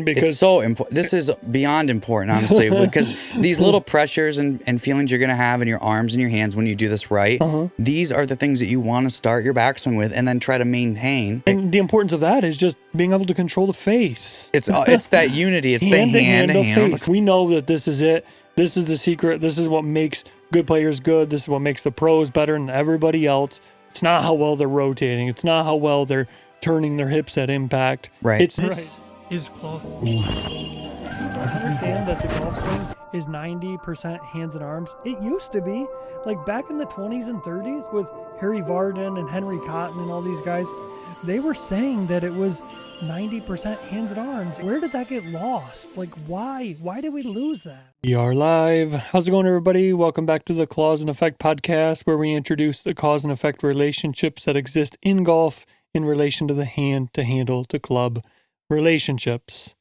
because it's so important. This is beyond important, honestly, because these little pressures and feelings you're going to have in your arms and your hands when you do this right, these are the things that you want to start your backswing with and then try to maintain. And the importance of that is just being able to control the face. It's that unity. It's hand the hand to hand. face. We know that this is it. This is the secret. This is what makes good players good. This is what makes the pros better than everybody else. It's not how well they're rotating. It's not how well they're turning their hips at impact. Right. It's is close. Understand that the golf swing is 90% hands and arms. It used to be, like back in the 20s and 30s with Harry Vardon and Henry Cotton and all these guys, they were saying that it was 90% hands and arms. Where did that get lost? Like, why? Why did we lose that? We are live. How's it going, everybody? Welcome back to the Cause and Effect podcast, where we introduce the cause and effect relationships that exist in golf in relation to the hand to handle to club relationships.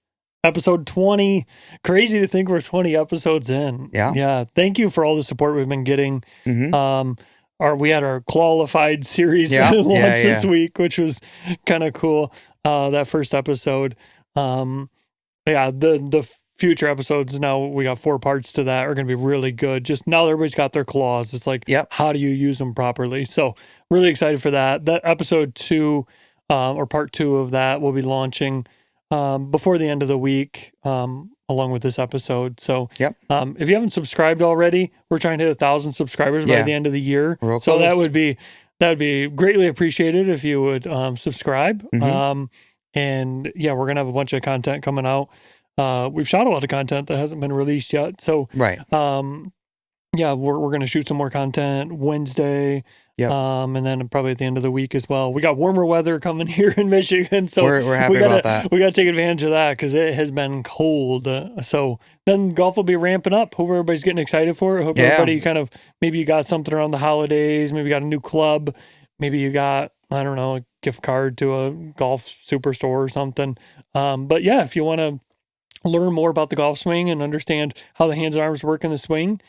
Episode 20. Crazy to think we're 20 episodes in. Yeah. Thank you for all the support we've been getting. We had our qualified series launch this week, which was kind of cool. That first episode. The future episodes, now we got 4 parts to that, are going to be really good. Just now that everybody's got their claws, it's like, how do you use them properly? So really excited for that. That episode 2, or part 2 of that, will be launching before the end of the week, along with this episode. So if you haven't subscribed already, we're trying to hit 1,000 subscribers by the end of the year. Real so close. that would be greatly appreciated if you would subscribe. And we're going to have a bunch of content coming out. We've shot a lot of content that hasn't been released yet. So we're going to shoot some more content Wednesday. And then probably at the end of the week as well. We got warmer weather coming here in Michigan, so we're happy about that. We got to take advantage of that because it has been cold. So then golf will be ramping up. Hope everybody's getting excited for it. Hope everybody maybe you got something around the holidays. Maybe you got a new club. Maybe you got, I don't know, a gift card to a golf superstore or something. But yeah, if you want to learn more about the golf swing and understand how the hands and arms work in the swing,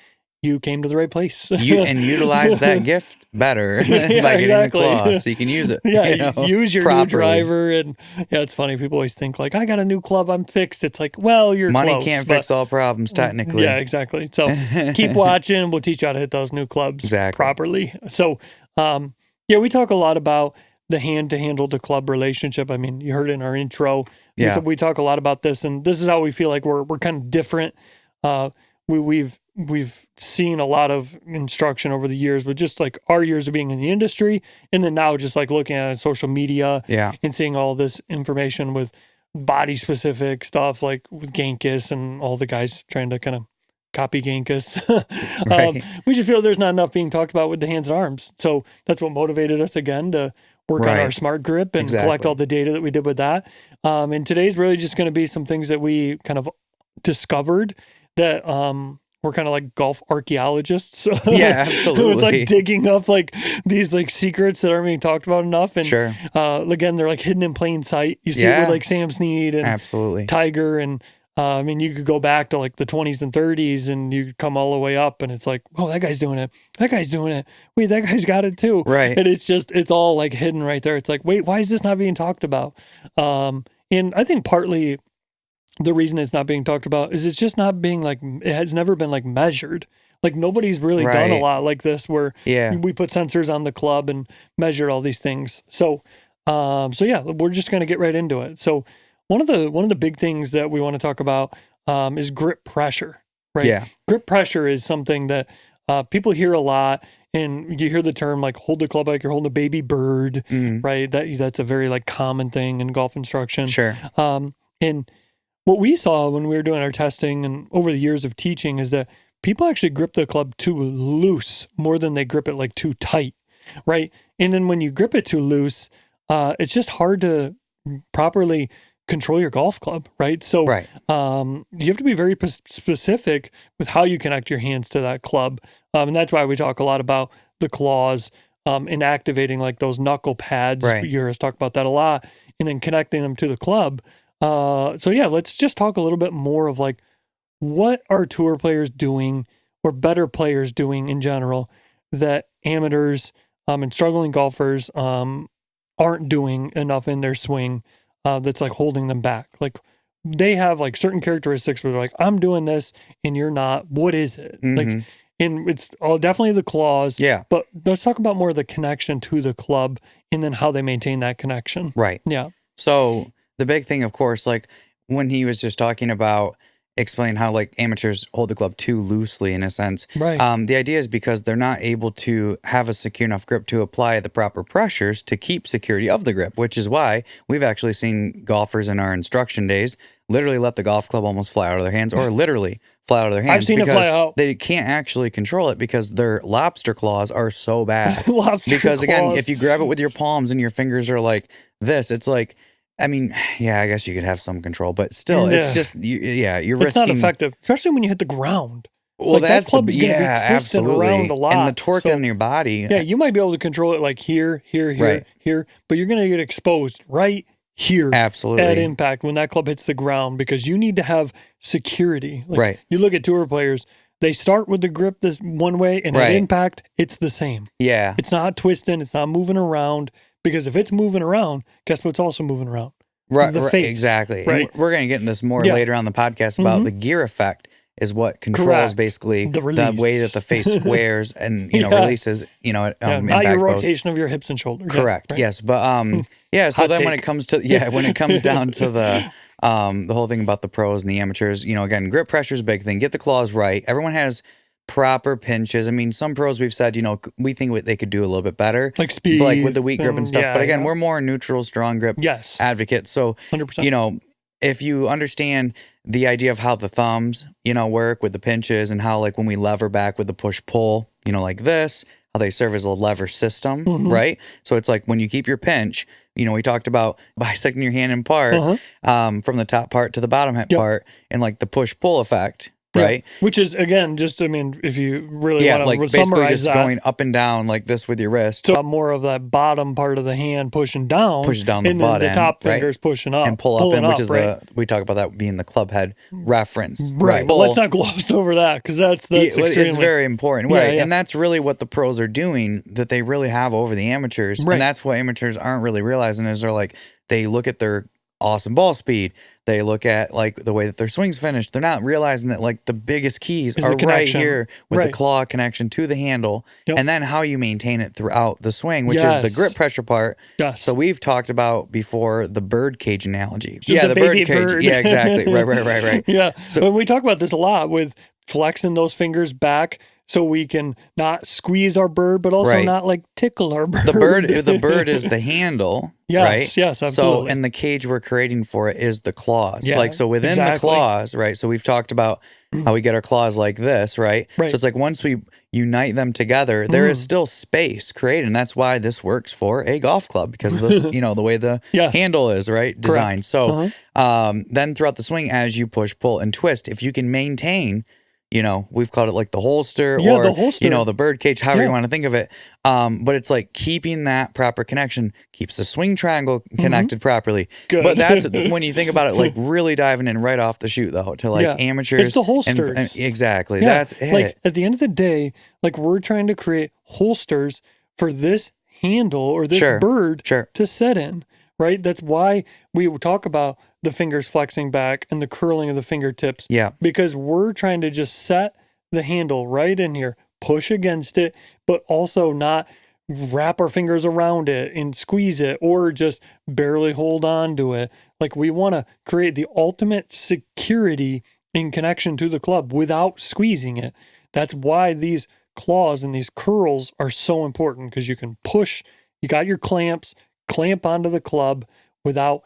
you came to the right place. And utilize that gift better by getting the claw so you can use it. Use your properly. New driver. And it's funny. People always think like, I got a new club, I'm fixed. It's like, well, you're money close, can't fix all problems technically. Yeah, exactly. So keep watching. We'll teach you how to hit those new clubs properly. So, we talk a lot about the hand to handle to club relationship. I mean, you heard it in our intro. We talk a lot about this, and this is how we feel like we're kind of different. We've seen a lot of instruction over the years, but just like our years of being in the industry, and then now just like looking at social media and seeing all this information with body specific stuff, like with Genghis and all the guys trying to kind of copy Genghis. We just feel there's not enough being talked about with the hands and arms. So that's what motivated us again to work on our smart grip and collect all the data that we did with that. And today's really just going to be some things that we kind of discovered that, we're kind of like golf archeologists. Yeah, absolutely. It's like digging up like these like secrets that aren't being talked about enough. And again, they're like hidden in plain sight. You see it with like Sam Snead and Tiger. And you could go back to like the 20s and 30s and you could come all the way up and it's like, oh, that guy's doing it. That guy's doing it. Wait, that guy's got it too. Right. And it's all like hidden right there. It's like, wait, why is this not being talked about? And I think partly the reason it's not being talked about is it's just not being like, it has never been like measured. Like nobody's really done a lot like this where we put sensors on the club and measured all these things. So we're just going to get right into it. So one of the big things that we want to talk about is grip pressure, right? Yeah. Grip pressure is something that people hear a lot, and you hear the term like hold the club like you're holding a baby bird, right? That's a very like common thing in golf instruction. Sure. And what we saw when we were doing our testing and over the years of teaching is that people actually grip the club too loose more than they grip it like too tight, right? And then when you grip it too loose, it's just hard to properly control your golf club, right? So you have to be very specific with how you connect your hands to that club. And that's why we talk a lot about the claws and activating like those knuckle pads. You hear us talk about that a lot, and then connecting them to the club. Let's just talk a little bit more of like what are tour players doing or better players doing in general that amateurs and struggling golfers aren't doing enough in their swing that's like holding them back. Like they have like certain characteristics where they're like, I'm doing this and you're not. What is it? Like, and it's all definitely the claws. Yeah. But let's talk about more of the connection to the club and then how they maintain that connection. Right. Yeah. So the big thing, of course, like when he was just talking about explain how like amateurs hold the club too loosely in a sense. Right. The idea is because they're not able to have a secure enough grip to apply the proper pressures to keep security of the grip, which is why we've actually seen golfers in our instruction days literally let the golf club almost fly out of their hands, or literally fly out of their hands. I've seen it fly out. They can't actually control it because their lobster claws are so bad. Lobster because again, claws. if you grab it with your palms and your fingers are like this, it's like, I mean, yeah, I guess you could have some control, but still, it's just, you're risking. It's not effective, especially when you hit the ground. Well, like that's that club's going to be twisting absolutely. around a lot. And the torque in your body. Yeah, you might be able to control it like here, Right. here, but you're going to get exposed right here Absolutely. at impact when that club hits the ground, because you need to have security. Like, Right. You look at tour players, they start with the grip this one way, and at impact, it's the same. Yeah. It's not twisting, it's not moving around, because if it's moving around, guess what's also moving around? Right, The face. exactly. Right. And we're going to get into this more later on the podcast about the gear effect is what controls Correct. basically The the release. way that the face squares and Yes. releases, not impact your bows. rotation of your hips and shoulders. Correct. Yeah, right. Yes, but so Hot then when take. it comes to when it comes down to the whole thing about the pros and the amateurs, again, grip pressure is a big thing. Get the claws right. Everyone has proper pinches. I mean, some pros we've said, we think they could do a little bit better, Like speed, like with the weak grip and stuff. yeah, But again, yeah. we're more neutral, strong grip Yes. advocates. So 100%. if you understand the idea of how the thumbs, work with the pinches and how like when we lever back with the push pull, like this, how they serve as a lever system, right? So it's like when you keep your pinch, we talked about bisecting your hand in part from the top part to the bottom part, and like the push pull effect. Right. Yeah. Which is, again, just, if you really want to like basically summarize just that, going up and down like this with your wrist. so more of that bottom part of the hand pushing down. Pushes down the and butt then the top end, right? fingers pushing up. And pull up, pulling which is right? we talk about that being the club head reference. Right. But let's not gloss over that, because that's extremely... It's very important. Yeah, Right. yeah. And that's really what the pros are doing that they really have over the amateurs. Right. And that's what amateurs aren't really realizing is they're like, they look at their awesome ball speed. They look at like the way that their swing's finished. They're not realizing that like the biggest keys Is are the right connection. here with the Right. claw connection to the handle, Yep. and then how you maintain it throughout the swing, which is Yes. the grip pressure part. Yes. So we've talked about before the bird cage analogy. So yeah, the the bird baby cage. bird. Yeah, exactly. Right. Yeah. So- But we talk about this a lot with flexing those fingers back so we can not squeeze our bird, but also Right. not like tickle our bird. The bird is the handle, Yes, right? yes, absolutely. So, and the cage we're creating for it is the claws. Yeah, like, so within the exactly. claws, right? So we've talked about how we get our claws like this, right? Right. So it's like once we unite them together, there is still space created. And that's why this works for a golf club, because of this, the way the Yes. handle is, right? Designed. So Uh-huh. then throughout the swing, as you push, pull, and twist, if you can maintain, we've called it like the holster, Yeah, or the holster. the bird cage, however Yeah. you want to think of it. But it's like keeping that proper connection keeps the swing triangle connected properly. Good. But that's when you think about it, like really diving in right off the shoot though, to like Yeah. amateurs. It's the holsters. And exactly. Yeah, That's it. like at the end of the day, like we're trying to create holsters for this handle or this Sure, bird sure. to set in, right? That's why we talk about the fingers flexing back and the curling of the fingertips. Yeah. Because we're trying to just set the handle right in here, push against it, but also not wrap our fingers around it and squeeze it or just barely hold on to it. Like we want to create the ultimate security in connection to the club without squeezing it. That's why these claws and these curls are so important, because you can push, you got your clamp onto the club without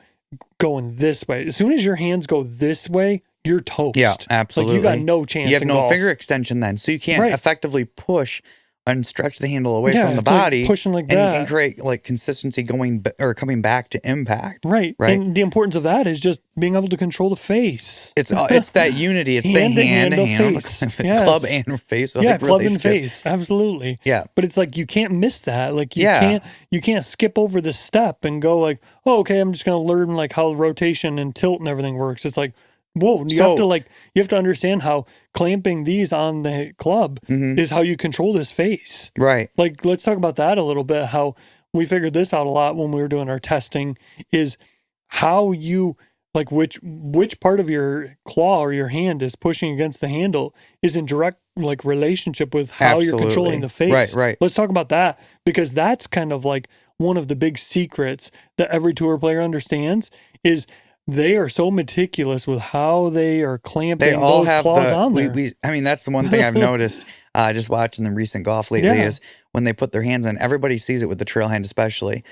going this way. As soon as your hands go this way, you're toast. Yeah, absolutely. Like you got no chance. You have in no golf. finger extension then, so you can't Right. effectively push and stretch the handle away Yeah, from the it's like body, pushing like and, that. and create like consistency coming back to impact. Right. Right. And the importance of that is just being able to control the face. It's that unity. It's Hand the to hand to hand, face. Yes. club and face. Yeah, like, club and relationship. face. Absolutely. Yeah. But it's like you can't miss that. Like Yeah. you can't skip over the step and go like, oh, okay, I'm just gonna learn like how rotation and tilt and everything works. It's like, whoa, you have to understand how clamping these on the club is how you control this face. Right. Like, let's talk about that a little bit. How we figured this out a lot when we were doing our testing is how you like which part of your claw or your hand is pushing against the handle is in direct like relationship with how you're controlling the face. Right. Let's talk about that, because that's kind of like one of the big secrets that every tour player understands is they are so meticulous with how they are clamping They all those have claws on there. I mean, that's the one thing I've noticed just watching the recent golf lately is when they put their hands on, everybody sees it with the trail hand especially.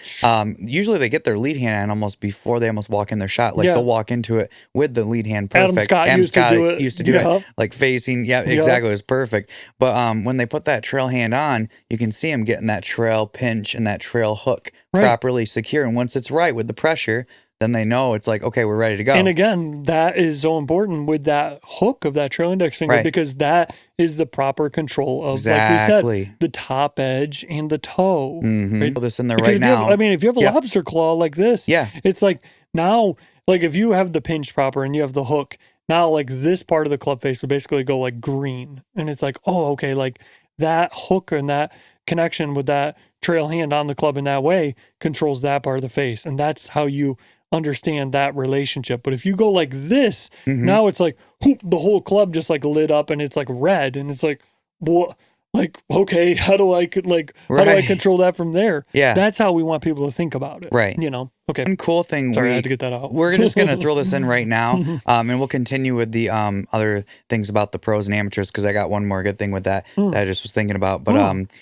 Usually they get their lead hand on almost before they almost walk in their shot. Like they'll walk into it with the lead hand perfect. Adam Scott used to do it like facing. Yeah, exactly. It was perfect. But when they put that trail hand on, you can see them getting that trail pinch and that trail hook properly secure. And once it's right with the pressure, then they know it's like, okay, we're ready to go. And again, that is so important with that hook of that trail index finger, because that is the proper control of, like we said, the top edge and the toe. Right? Put this in there because right now. if you have a lobster claw like this, it's like now, like if you have the pinch proper and you have the hook, now like this part of the club face would basically go like green. And it's like, oh, okay, like that hook and that connection with that trail hand on the club in that way controls that part of the face. And that's how you understand that relationship. But if you go like this, now it's like whoop, the whole club just like lit up and it's like red, and it's like, what? Like, okay, how do I control that from there? Yeah, that's how we want people to think about it. Right. You know. Okay. One cool thing. Sorry, I had to get that out. We're just gonna throw this in right now, and we'll continue with the other things about the pros and amateurs, because I got one more good thing with that that I just was thinking about. But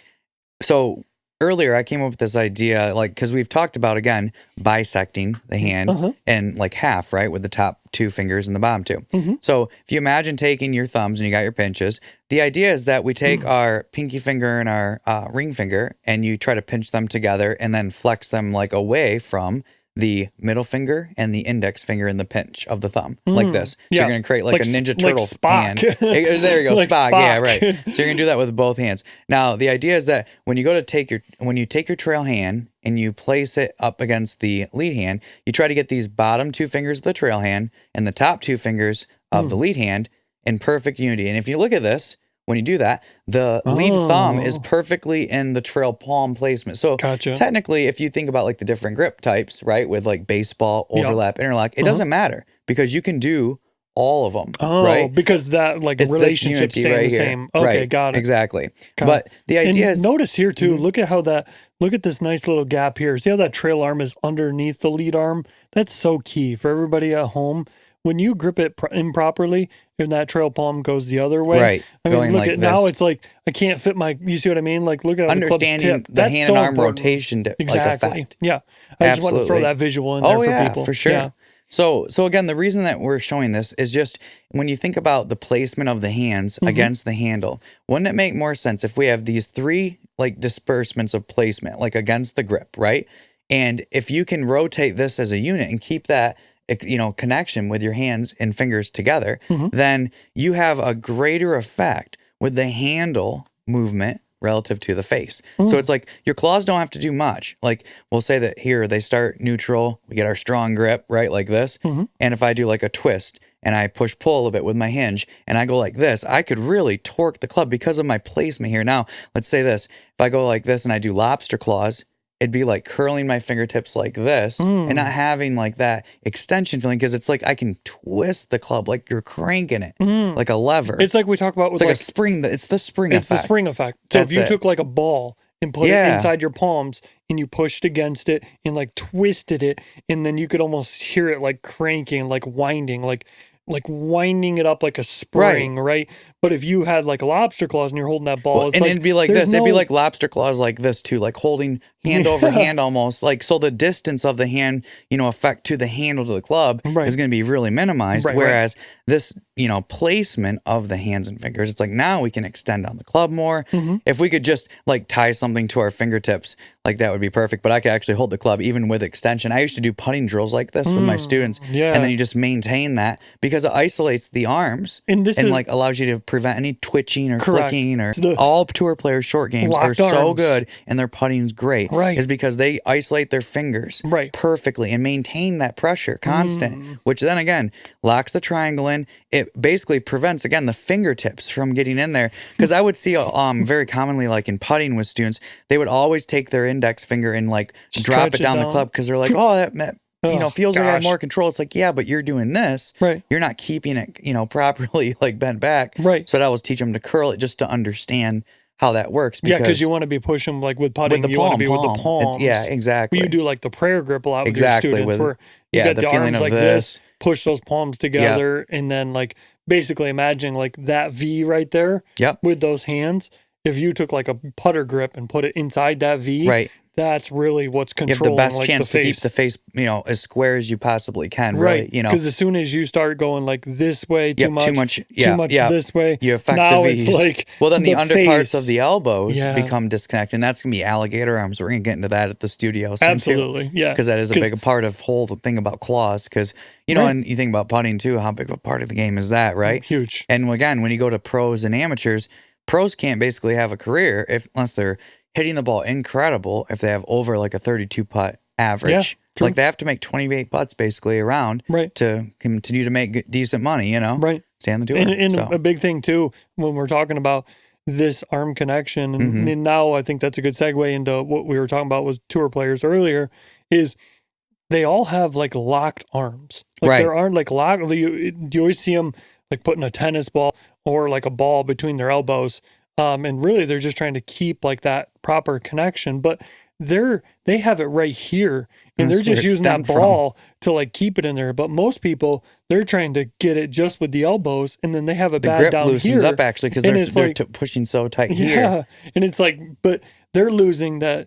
so earlier I came up with this idea, like, because we've talked about, again, bisecting the hand and like half, right, with the top two fingers and the bottom two. So if you imagine taking your thumbs and you got your pinches, the idea is that we take our pinky finger and our ring finger and you try to pinch them together and then flex them like away from the middle finger and the index finger in the pinch of the thumb, like this. So you're going to create like a Ninja Turtle hand. There you go, like Spock. Spock. Yeah, right. So you're going to do that with both hands. Now, the idea is that when you go to take your trail hand and you place it up against the lead hand, you try to get these bottom two fingers of the trail hand and the top two fingers of the lead hand in perfect unity. And if you look at this, when you do that, the lead thumb is perfectly in the trail palm placement. So technically, if you think about like the different grip types, right, with like baseball, overlap, interlock, it doesn't matter, because you can do all of them, right? Because that like relationship staying right the same. Okay, got it. Exactly. But the idea is, notice here too, look at this nice little gap here. See how that trail arm is underneath the lead arm? That's so key for everybody at home. When you grip it improperly and that trail palm goes the other way, right? I mean, going look like at this. Now it's like I can't fit my. You see what I mean? Like, look at how understanding the club's tip. the hand and arm rotation, exactly. like effect. Yeah, I just want to throw that visual in there for people. For sure. Yeah. So again, the reason that we're showing this is just when you think about the placement of the hands against the handle, wouldn't it make more sense if we have these three like disbursements of placement, like against the grip, right? And if you can rotate this as a unit and keep that, you know, connection with your hands and fingers together, then you have a greater effect with the handle movement relative to the face. So it's like your claws don't have to do much. Like we'll say that here they start neutral, we get our strong grip, right, like this. And if I do like a twist and I push pull a little bit with my hinge and I go like this, I could really torque the club because of my placement here. Now, let's say this. If I go like this and I do lobster claws, it'd be like curling my fingertips like this and not having like that extension feeling, because it's like I can twist the club like you're cranking it like a lever. It's like we talk about with like a spring. It's the spring effect. It's the spring effect. So if you took like a ball and put it inside your palms and you pushed against it and like twisted it, and then you could almost hear it like cranking, like winding, like winding it up like a spring, right? But if you had like lobster claws and you're holding that ball, and it'd be like this. It'd be like lobster claws like this too, like holding hand over hand almost. Like, so the distance of the hand, you know, effect to the handle to the club is going to be really minimized. Whereas this, you know, placement of the hands and fingers, it's like now we can extend on the club more. If we could just like tie something to our fingertips, like that would be perfect. But I could actually hold the club even with extension. I used to do putting drills like this with my students. And then you just maintain that because it isolates the arms and like allows you to prevent any twitching or flicking. Or all tour players short games are so good and their putting's great. Is because they isolate their fingers perfectly and maintain that pressure constant, which then again locks the triangle in. It basically prevents, again, the fingertips from getting in there. Because I would see very commonly, like in putting with students, they would always take their index finger and like drop it down the club because they're like, oh, that Oh, feels like I have gosh. more control. It's like, yeah, but you're doing this. Right. You're not keeping it, properly like bent back. Right. So I'd always teach them to curl it just to understand how that works. Yeah, because Because you want to be pushing like with putting, with the you want to palm, be with the palm. palms. Yeah, exactly. You do like the prayer grip a lot with your Exactly, students, with- where you got the the feeling arms of like this, push those palms together, and then like basically imagine like that V right there Yep. with those hands. If you took like a putter grip and put it inside that V, Right. that's really what's You have controlling the best like chance the to keep face. the face, as square as you possibly can. Right, Really, because as soon as you start going like this way too much, yeah, this way, you affect now the it's V's. like Well, then the underparts face. of the elbows Yeah. become disconnected, and that's gonna be alligator arms. We're gonna get into that at the studio soon, Absolutely, yeah, because that is a big part of whole thing about claws. Because Right. and you think about putting too, how big of a part of the game is that, right? Huge. And again, when you go to pros and amateurs, pros can't basically have a career unless they're hitting the ball incredible. If they have over like a 32 putt average, true. like they have to make 28 putts basically around, Right. to continue to make decent money. Right. Stay on the tour. And So, a big thing too, when we're talking about this arm connection, and now I think that's a good segue into what we were talking about with tour players earlier, is they all have like locked arms. Like Right. there aren't like locked. You always see them like putting a tennis ball or like a ball between their elbows, and really they're just trying to keep like that proper connection. But they have it right here, and That's they're just where it using that stemmed from. ball to like keep it in there. But most people, they're trying to get it just with the elbows, and then they have it the bad grip down loosens here. up actually because And they're, it's like- pushing so tight here. Yeah, and it's like, but they're losing that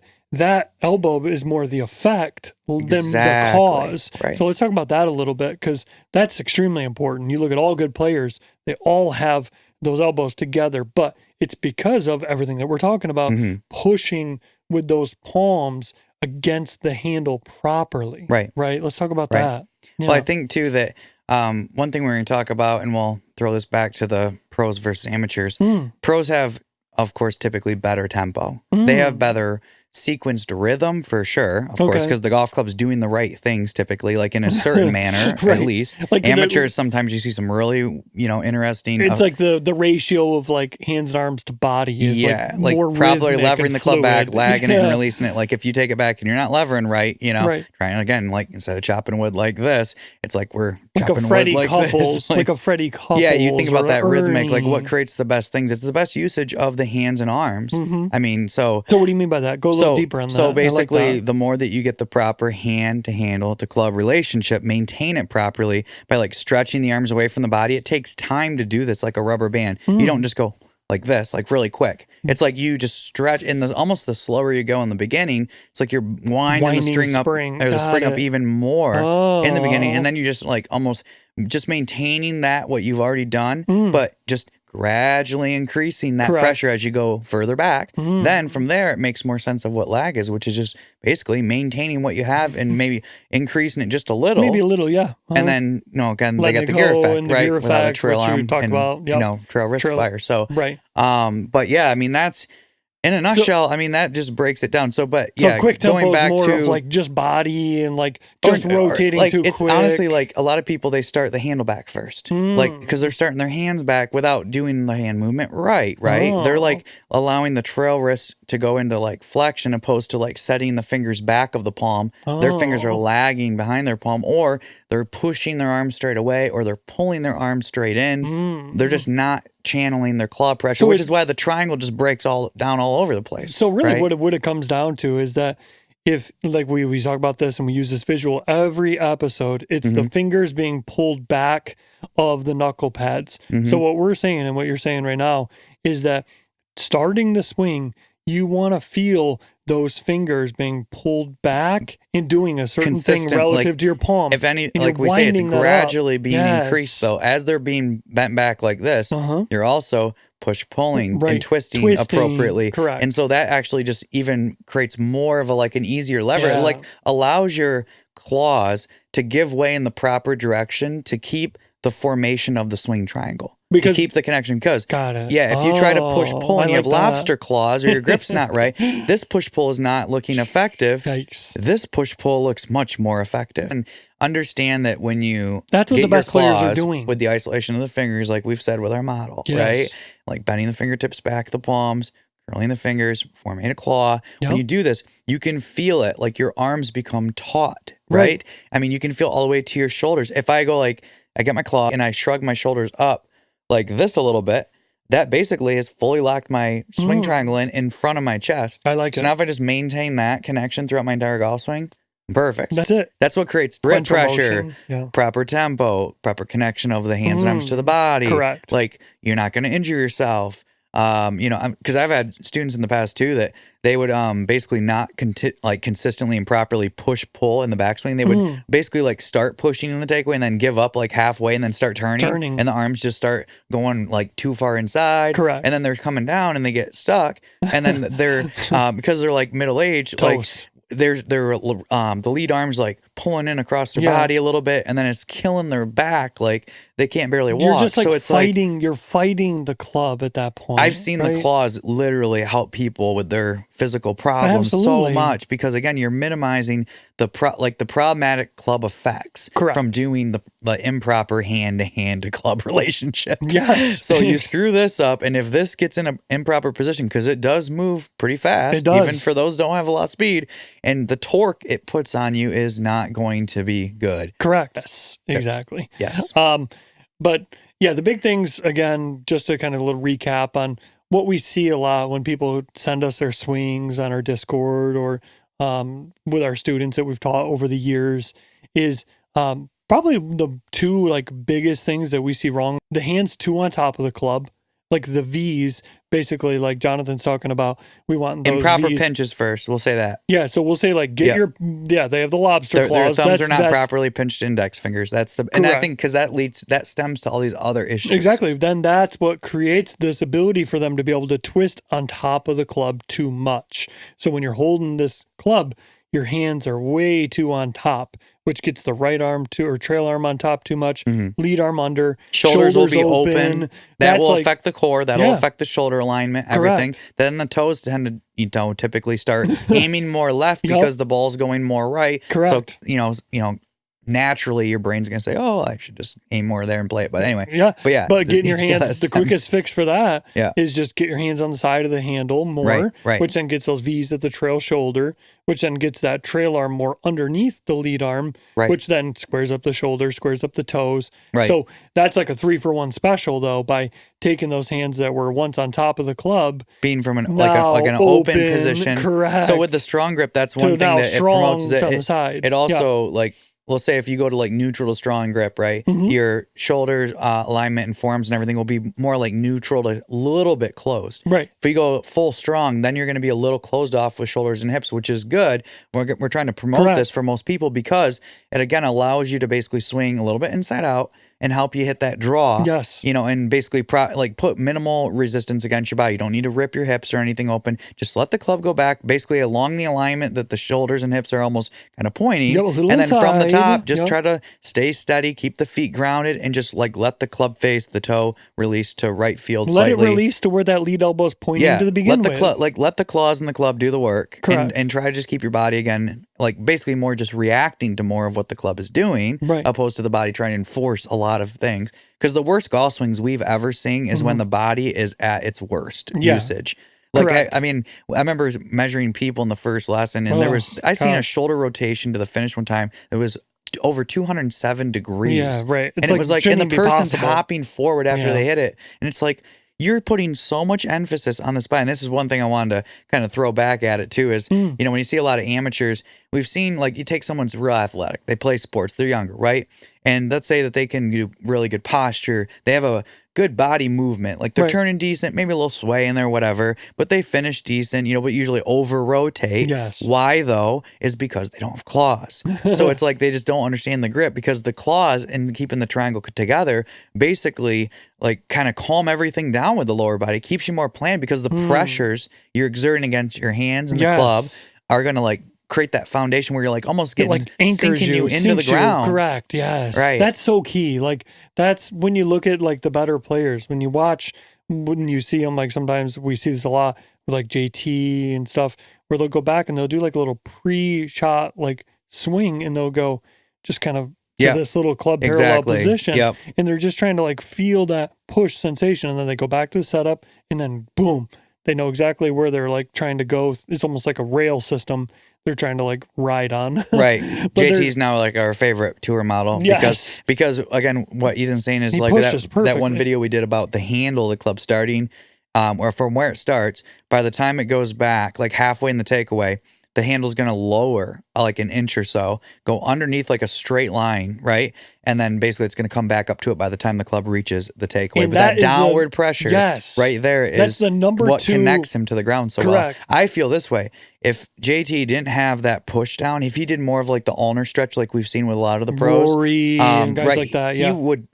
elbow is more the effect than the Exactly, cause. right. So let's talk about that a little bit, because that's extremely important. You look at all good players, they all have those elbows together, but it's because of everything that we're talking about, pushing with those palms against the handle properly. Right. Right. Let's talk about Right. that. Yeah. Well, I think too that one thing we're going to talk about, and we'll throw this back to the pros versus amateurs. Pros have, of course, typically better tempo. They have better sequenced rhythm for sure, of course, because the golf club's doing the right things typically, like in a certain manner, Right. at least. Like Amateurs, sometimes you see some really, interesting. It's like the ratio of like hands and arms to body is like more probably rhythmic levering and the club back, fluid. lagging it Yeah. and releasing it. Like if you take it back and you're not levering right, Right. trying again, like instead of chopping wood like this, it's like we're Like a chopping Freddie wood like Couples, this. like a Freddie Couples. Yeah, you think about or that rhythmic, like what Ernie. creates the best things. It's the best usage of the hands and arms. I mean, So what do you mean by that? Go a little deeper on that. So I like basically, that. the more that you get the proper hand to handle to club relationship, maintain it properly by like stretching the arms away from the body. It takes time to do this like a rubber band. You don't just go like this, like really quick. It's like you just stretch, and almost the slower you go in the beginning, it's like you're winding the string up, spring. or the Got spring up it. even more in the beginning, Oh. and then you just like almost just maintaining that what you've already done, but just gradually increasing that Correct. pressure as you go further back. Then from there, it makes more sense of what lag is, which is just basically maintaining what you have and maybe increasing it just a little. Maybe a little, yeah. And then, again, they Letting get the it gear go effect, and the right? gear Without a effect, trail which you arm talked and, about. Yep. trail wrist Trail- fire. So, Right. but yeah, I mean, that's in a nutshell. I mean, that just breaks it down. So, but So yeah, quick tempo going is back more to of like just body and like just rotating like, too it's quick. honestly like a lot of people, they start the handle back first, like because they're starting their hands back without doing the hand movement right. They're like allowing the trail wrist to go into like flexion opposed to like setting the fingers back of the palm. Their fingers are lagging behind their palm, or they're pushing their arms straight away, or they're pulling their arms straight in. They're just not channeling their claw pressure, So which is why the triangle just breaks all over the place. So really right? what it comes down to is that if like we talk about this and we use this visual every episode, it's the fingers being pulled back of the knuckle pads. So what we're saying and what you're saying right now is that starting the swing, you want to feel those fingers being pulled back and doing a certain thing Consistent, relative like, to your palm. If any, And like you're we say, it's winding that up. gradually being Yes. increased though. As they're being bent back like this, you're also pulling Right. and twisting Twisting, appropriately. correct. And so that actually just even creates more of a like an easier lever. Yeah. It like allows your claws to give way in the proper direction to keep the formation of the swing triangle. Because- to keep the connection. Because Got it. yeah, if you try to push pull I and you have like that. lobster claws or your grip's not right, this push pull is not looking effective. Yikes. This push pull looks much more effective. And understand that when you That's what get the best your players are claws doing. with the isolation of the fingers, like we've said with our model, Yes. right? Like bending the fingertips back, the palms, curling the fingers, forming a claw. Yep. When you do this, you can feel it, like your arms become taut, right? I mean, you can feel all the way to your shoulders. If I go like, I get my claw and I shrug my shoulders up like this a little bit, that basically has fully locked my swing triangle in front of my chest. I like it. So now if I just maintain that connection throughout my entire golf swing, perfect. That's it. That's what creates grip pressure, Yeah. proper tempo, proper connection of the hands and arms to the body. Correct. Like, you're not going to injure yourself. You know, because I've had students in the past too that they would basically not consistently and properly push pull in the backswing. They would basically like start pushing in the takeaway and then give up like halfway and then start turning. And the arms just start going like too far inside. Correct. And then they're coming down and they get stuck. And then they're because they're like middle aged, like they're the lead arms like pulling in across their body a little bit, and then it's killing their back. Like they can't barely walk. You're just like so it's fighting. You're fighting the club at that point. I've seen the claws literally help people with their physical problems so much, because again, you're minimizing the problematic club effects from doing the improper hand to club relationship. Yes. So you screw this up, and if this gets in an improper position, because it does move pretty fast, it does. even for those who don't have a lot of speed, and the torque it puts on you is not going to be good. Correct. Yes. Exactly. Yes. But yeah, the big things, again, just to kind of a little recap on what we see a lot when people send us their swings on our Discord or with our students that we've taught over the years, is probably the two like biggest things that we see wrong. The hands too on top of the club, like the V's, basically, like Jonathan's talking about. We want those improper V's. pinches first. We'll say that. Yeah, so we'll say like they have the lobster claws. Their thumbs are not properly pinched index fingers. And I think because that stems to all these other issues. Exactly. Then that's what creates this ability for them to be able to twist on top of the club too much. So when you're holding this club, your hands are way too on top, which gets the right arm or trail arm on top too much, lead arm under, shoulders will be open. That will affect the core. That'll affect the shoulder alignment, everything. Correct. Then the toes tend to, typically start aiming more left because the ball's going more right. Correct. So, naturally your brain's going to say, oh, I should just aim more there and play it. But anyway. But getting your hands, the quickest fix for that is just get your hands on the side of the handle more, which then gets those V's at the trail shoulder, which then gets that trail arm more underneath the lead arm, which then squares up the shoulder, squares up the toes. So that's like a 3-for-1 special, though, by taking those hands that were once on top of the club, being from an open position. Correct. So with the strong grip, that's one thing that it promotes. Down the side. It also we'll say if you go to like neutral to strong grip, right? Your shoulders alignment and forearms and everything will be more like neutral to a little bit closed. Right. If you go full strong, then you're going to be a little closed off with shoulders and hips, which is good. We're trying to promote this for most people because it again allows you to basically swing a little bit inside out and help you hit that draw. Yes. And basically put minimal resistance against your body. You don't need to rip your hips or anything open. Just let the club go back basically along the alignment that the shoulders and hips are almost kind of pointing. And then from the top, just try to stay steady, keep the feet grounded, and just like let the club face the toe release to right field slightly. Let it release to where that lead elbow is pointing to the beginning let the claws and the club do the work. Correct. And try to just keep your body again, like basically more just reacting to more of what the club is doing, opposed to the body trying to enforce a lot of things. Because the worst golf swings we've ever seen is when the body is at its worst usage. Like I remember measuring people in the first lesson, and I seen a shoulder rotation to the finish one time that was over 207 degrees. Yeah, right. And it was like, and the person's hopping forward after they hit it, and it's like, you're putting so much emphasis on the spine. This is one thing I wanted to kind of throw back at it too is, when you see a lot of amateurs, we've seen like you take someone's real athletic, they play sports, they're younger, right? And let's say that they can do really good posture. They have a good body movement. Like they're turning decent, maybe a little sway in there, whatever, but they finish decent, but usually over rotate. Yes. Why though? Is because they don't have claws. So it's like they just don't understand the grip, because the claws and keeping the triangle together basically like kind of calm everything down with the lower body. It keeps you more planned because the pressures you're exerting against your hands and the club are going to like create that foundation where you're like almost getting like anchors you into the ground. Correct. Yes. Right. That's so key. Like that's when you look at like the better players, when you see them, like sometimes we see this a lot with like JT and stuff, where they'll go back and they'll do like a little pre-shot like swing, and they'll go just kind of to this little club parallel position. And they're just trying to like feel that push sensation, and then they go back to the setup, and then boom, They know exactly where they're like trying to go. It's almost like a rail system they're trying to like ride on. Right. JT's now like our favorite tour model because again, what Ethan's saying is he like pushes that one video we did about the handle of the club starting, or from where it starts, by the time it goes back, like halfway in the takeaway, the handle's going to lower like an inch or so, go underneath like a straight line, right? And then basically it's going to come back up to it by the time the club reaches the takeaway. And but that downward pressure right there that's is the number what 2 connects him to the ground so Correct. well. I feel this way. If JT didn't have that push down, if he did more of like the ulnar stretch like we've seen with a lot of the pros, Rory and guys like that, he would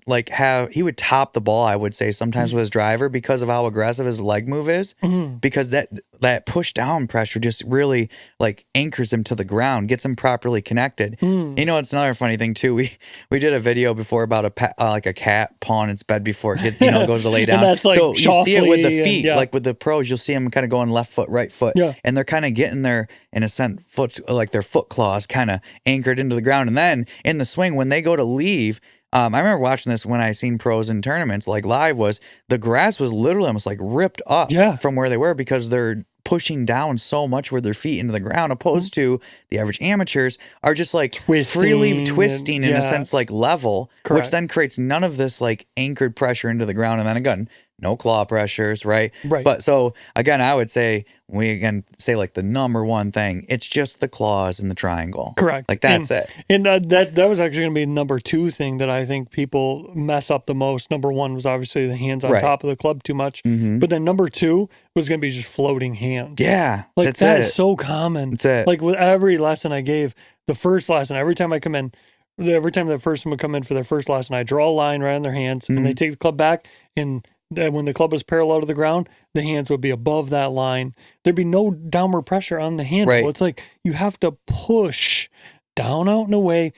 he would top the ball, I would say, sometimes with his driver because of how aggressive his leg move is, because that push down pressure just really like anchors him to the ground, gets him properly connected. You know, it's another funny thing too. We did a video before about a cat pawing its bed before it gets, goes to lay down. That's like so you see it with the feet, and, like with the pros, you'll see them kind of going left foot, right foot, and they're kind of getting their, in a sense, like their foot claws kind of anchored into the ground, and then in the swing when they go to leave. I remember watching this when I seen pros in tournaments, like live, was the grass was literally almost like ripped up from where they were because they're pushing down so much with their feet into the ground, opposed to the average amateurs are just like freely twisting in a sense, like level, which then creates none of this like anchored pressure into the ground. And then again, no claw pressures, right? But so again, I would say like the number one thing, it's just the claws and the triangle. Correct. Like that's it. And that was actually going to be number 2 thing that I think people mess up the most. Number 1 was obviously the hands on top of the club too much. But then number 2 was going to be just floating hands. Yeah. Like that is so common. That's it. Like with every lesson I gave, the first lesson, every time I come in, every time the person would come in for their first lesson, I draw a line right on their hands and they take the club back, and when the club was parallel to the ground, the hands would be above that line. There'd be no downward pressure on the handle. It's like you have to push down, out, and away.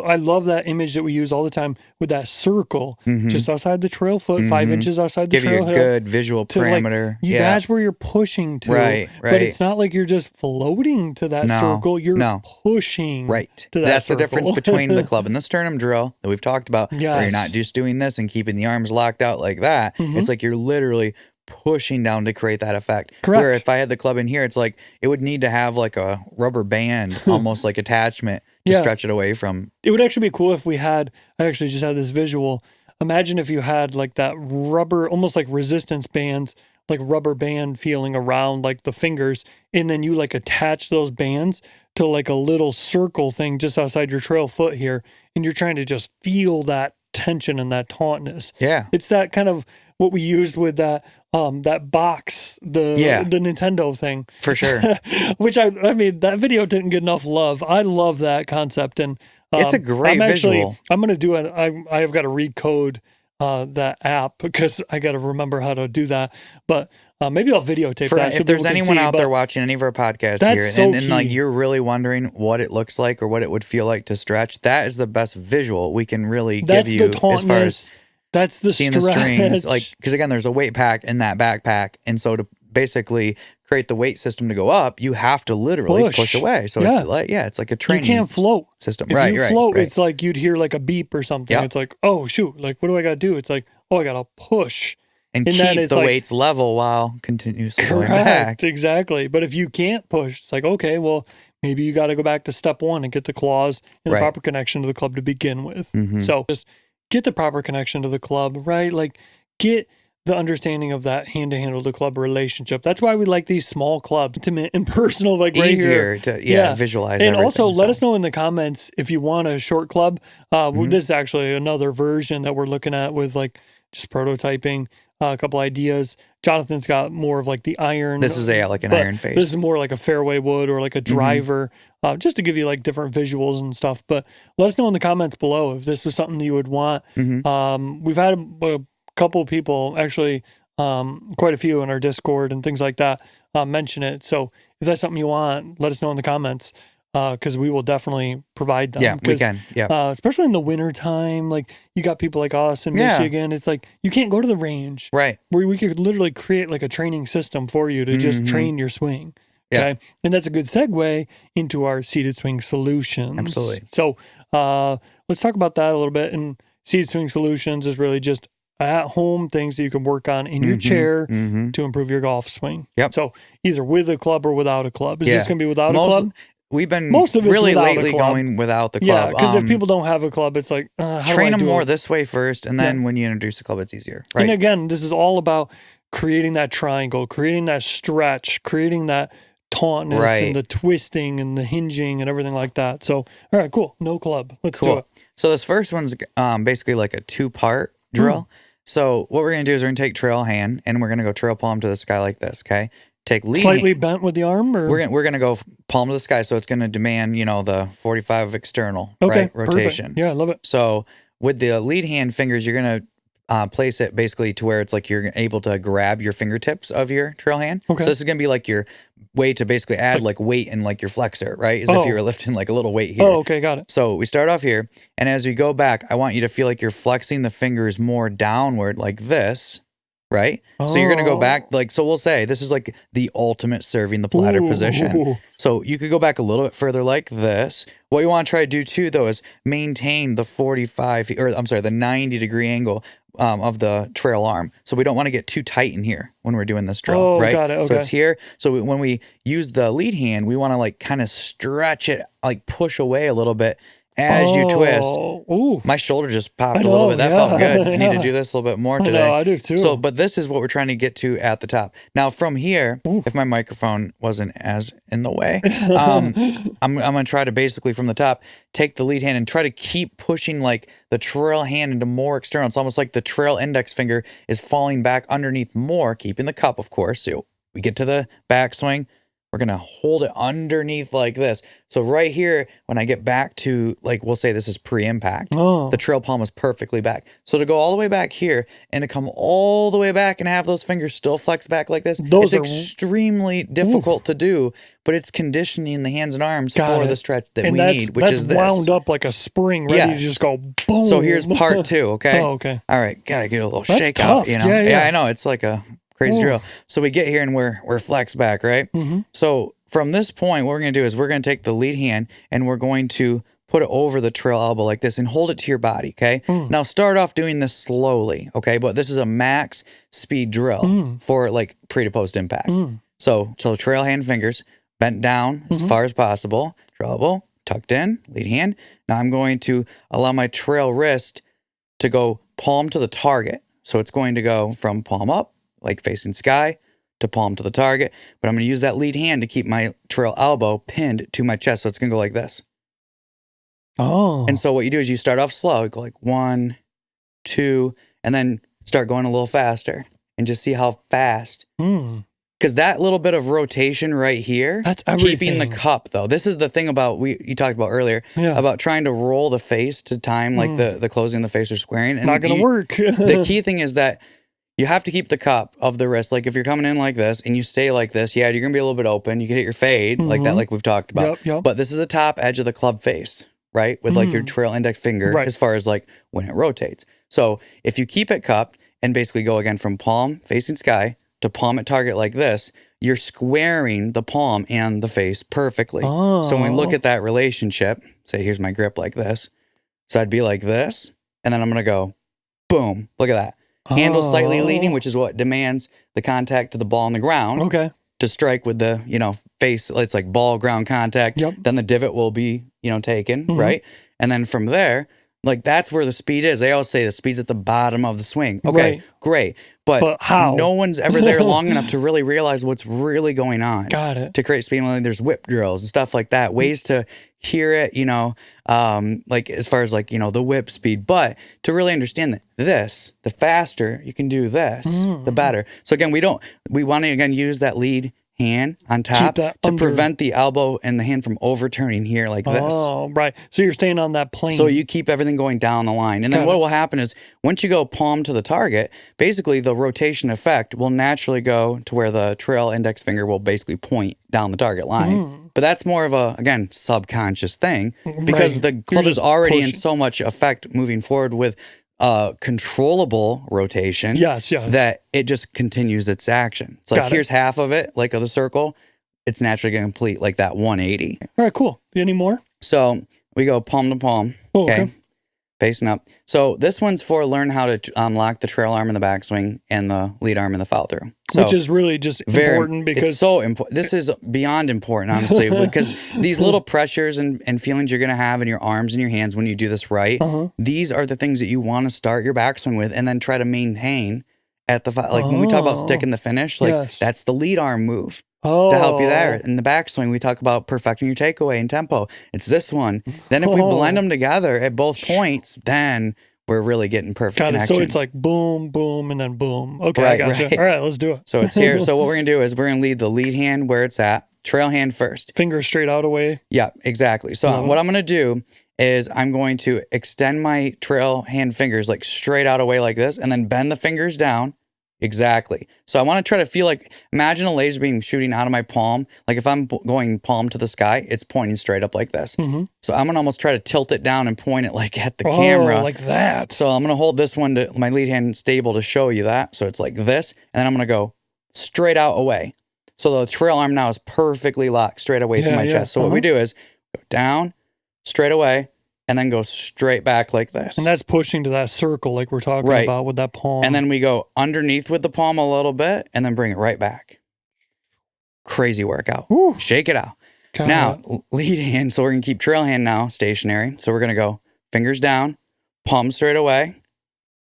I love that image that we use all the time with that circle just outside the trail foot, 5 inches outside the trail hill. Give you a good visual parameter. Like, that's where you're pushing to. Right. But it's not like you're just floating to that circle. You're pushing to that That's circle. the difference between the club and the sternum drill that we've talked about, where you're not just doing this and keeping the arms locked out like that. It's like you're literally pushing down to create that effect. Correct. Where if I had the club in here, it's like it would need to have like a rubber band, almost like attachment to stretch it away from. It would actually be cool if we had, I actually just had this visual. Imagine if you had like that rubber, almost like resistance bands, like rubber band feeling around like the fingers, and then you like attach those bands to like a little circle thing just outside your trail foot here, and you're trying to just feel that tension and that tautness. Yeah. It's that kind of what we used with that box, the Nintendo thing. For sure. Which I mean, that video didn't get enough love. I love that concept, and it's a great visual. I'm going to do it. I have got to recode that app because I got to remember how to do that. But maybe I'll videotape that. If there's anyone out there watching any of our podcasts here, and like you're really wondering what it looks like or what it would feel like to stretch, that is the best visual we can really give you as far as that's the seeing the strings. Like, because again, there's a weight pack in that backpack, and so to basically create the weight system to go up, you have to literally push away. So it's like a training. You can't float system. If you float, it's like you'd hear like a beep or something. It's like, oh shoot, like what do I got to do? It's like, oh, I got to push and keep the weights level while continuously going back. Exactly. But if you can't push, it's like, okay, well, maybe you got to go back to step 1 and get the claws and the proper connection to the club to begin with. So just get the proper connection to the club, right? Like get the understanding of that hand-to-handle to club relationship. That's why we like these small clubs, intimate and personal, like easier right here. to visualize. And also let us know in the comments if you want a short club. This is actually another version that we're looking at with like just prototyping a couple ideas. Jonathan's got more of like the iron. This is like an iron face. This is more like a fairway wood or like a driver, just to give you like different visuals and stuff. But let us know in the comments below if this was something you would want. We've had a couple of people, actually quite a few in our Discord and things like that, mention it. So if that's something you want, let us know in the comments. Because we will definitely provide them. Yeah, we can. Yeah, especially in the winter time, like you got people like us in Michigan. It's like you can't go to the range, right? Where we could literally create like a training system for you to just train your swing. Okay, and that's a good segue into our seated swing solutions. Absolutely. So let's talk about that a little bit. And seated swing solutions is really just at-home things that you can work on in your chair to improve your golf swing. Yep. So either with a club or without a club. Is this going to be without a club? We've been Most of it's really without lately a club. going without the Yeah, club. because if people don't have a club, it's like, how train do I them do more it? this way first, and then when you introduce a club, it's easier. Right. And again, this is all about creating that triangle, creating that stretch, creating that tautness and the twisting and the hinging and everything like that. So, all right, cool. No club. Let's do it. So this first one's basically like a 2-part drill. So what we're going to do is we're going to take trail hand and we're going to go trail palm to the sky like this, okay? Take lead slightly bent with the arm? Or? We're going to go palm to the sky, so it's going to demand, the 45 external rotation. Perfect. Yeah, I love it. So with the lead hand fingers, you're going to place it basically to where it's like you're able to grab your fingertips of your trail hand. Okay. So this is going to be like your way to basically add like weight in like your flexor, right? As if you were lifting like a little weight here. Oh, okay, got it. So we start off here, and as we go back, I want you to feel like you're flexing the fingers more downward like this, right? So you're going to go back, like, so we'll say this is like the ultimate serving the platter position. So you could go back a little bit further like this. What you want to try to do too, though, is maintain the 90-degree angle of the trail arm. So we don't want to get too tight in here when we're doing this drill, right? Got it. Okay. So it's here. So when we use the lead hand, we want to like kind of stretch it, like push away a little bit as you twist. Ooh. My shoulder just popped a little bit. That felt good. I need to do this a little bit more today. I do too. So, but this is what we're trying to get to at the top. Now from here, if my microphone wasn't as in the way, I'm going to try to basically from the top, take the lead hand and try to keep pushing like the trail hand into more external. It's almost like the trail index finger is falling back underneath more, keeping the cup, of course. So we get to the backswing. We're going to hold it underneath like this. So right here, when I get back to, like, we'll say this is pre-impact, the trail palm is perfectly back. So to go all the way back here and to come all the way back and have those fingers still flex back like this, it's extremely difficult to do, but it's conditioning the hands and arms for the stretch that we need, which is this. That's wound up like a spring, ready to just go boom. So here's part 2, okay? Okay. All right, got to get a little shake out, Yeah, I know. It's like a crazy drill. So we get here and we're flexed back, right? So from this point, what we're going to do is we're going to take the lead hand and we're going to put it over the trail elbow like this and hold it to your body, okay? Now start off doing this slowly, okay? But this is a max speed drill for like pre to post impact. So trail hand fingers bent down as far as possible, trail elbow tucked in, lead hand. Now I'm going to allow my trail wrist to go palm to the target. So it's going to go from palm up, like facing sky, to palm to the target. But I'm going to use that lead hand to keep my trail elbow pinned to my chest. So it's going to go like this. And so what you do is you start off slow. You go like 1, 2, and then start going a little faster and just see how fast. Because that little bit of rotation right here, that's everything. Keeping the cup though. This is the thing about you talked about earlier about trying to roll the face to time like the closing the face or squaring. And not going to work. The key thing is that you have to keep the cup of the wrist. Like if you're coming in like this and you stay like this, you're going to be a little bit open. You can hit your fade like that, like we've talked about. But this is the top edge of the club face, right? With like your trail index finger as far as like when it rotates. So if you keep it cupped and basically go again from palm facing sky to palm at target like this, you're squaring the palm and the face perfectly. So when we look at that relationship, say here's my grip like this. So I'd be like this, and then I'm going to go boom. Look at that. Handle slightly leading, which is what demands the contact to the ball on the ground. Okay. To strike with the, face, it's like ball ground contact. Then the divot will be, taken, right? And then from there, like that's where the speed is. They always say the speed's at the bottom of the swing. Okay, great. But how? No one's ever there long enough to really realize what's really going on. Got it. To create speed. Like there's whip drills and stuff like that. Ways to hear it, like as far as like, the whip speed. But to really understand that the faster you can do this, the better. So again, we want to again use that lead hand on top to prevent the elbow and the hand from overturning here like this. Oh, right. So you're staying on that plane. So you keep everything going down the line. And then what will happen is once you go palm to the target, basically the rotation effect will naturally go to where the trail index finger will basically point down the target line. But that's more of a, again, subconscious thing because the club is already in so much effect moving forward with controllable rotation that it just continues its action. It's like here's half of it, like of the circle. It's naturally going to complete like that 180. All right, cool. Any more? So we go palm to palm. Okay. Facing up. So this one's for learn how to lock the trail arm in the backswing and the lead arm in the follow through. So which is really just important because it's so important. This is beyond important, honestly, because these little pressures and feelings you're going to have in your arms and your hands when you do this right, these are the things that you want to start your backswing with and then try to maintain at the, like when we talk about stick in the finish, like that's the lead arm move. To help you there. In the backswing, we talk about perfecting your takeaway and tempo. It's this one. Then if we blend them together at both points, then we're really getting perfect connection. So it's like boom, boom, and then boom. Okay, I gotcha. Right. All right, let's do it. So it's here. So what we're going to do is we're going to lead the lead hand where it's at, trail hand first. Finger straight out away. Yeah, exactly. So what I'm going to do is I'm going to extend my trail hand fingers like straight out away like this and then bend the fingers down. Exactly. So I want to try to feel like, imagine a laser beam shooting out of my palm. Like if I'm going palm to the sky, it's pointing straight up like this. So I'm going to almost try to tilt it down and point it like at the camera. Like that. So I'm going to hold this one to my lead hand stable to show you that. So it's like this. And then I'm going to go straight out away. So the trail arm now is perfectly locked straight away from my chest. So what we do is go down, straight away, and then go straight back like this. And that's pushing to that circle like we're talking about with that palm. And then we go underneath with the palm a little bit and then bring it right back. Crazy workout. Woo. Shake it out. Now, lead hand. So we're going to keep trail hand now stationary. So we're going to go fingers down, palm straight away.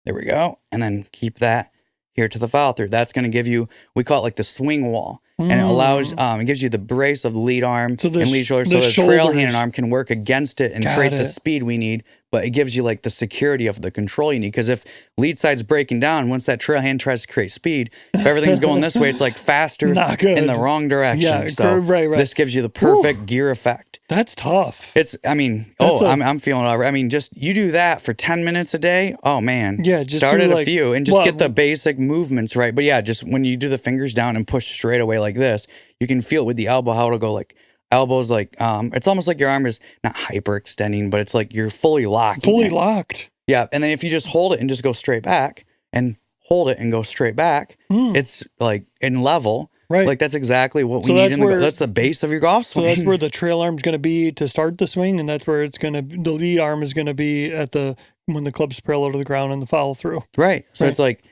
There we go. And then keep that here to the follow through. That's going to give you, we call it like the swing wall. And it allows, it gives you the brace of the lead arm and lead shoulder so the trail hand and arm can work against it and create the speed we need. But it gives you like the security of the control you need. Because if lead side's breaking down, once that trail hand tries to create speed, if everything's going this way, it's like faster in the wrong direction. Yeah, so this gives you the perfect gear effect. That's tough. It's, I mean, I'm feeling all right. I mean, just you do that for 10 minutes a day. Oh man. Yeah. Just start at a few and just get the basic movements right. But yeah, just when you do the fingers down and push straight away like this, you can feel it with the elbow, how it'll go like elbows, like, it's almost like your arm is not hyperextending, but it's like you're fully locked. Fully locked. Yeah. And then if you just hold it and just go straight back and hold it and go straight back, it's like in level. Right. Like that's exactly what we need in the that's the base of your golf swing. So that's where the trail arm's going to be to start the swing, and that's where it's going to the lead arm is going to be at the when the club's parallel to the ground and the follow through. Right. So it's like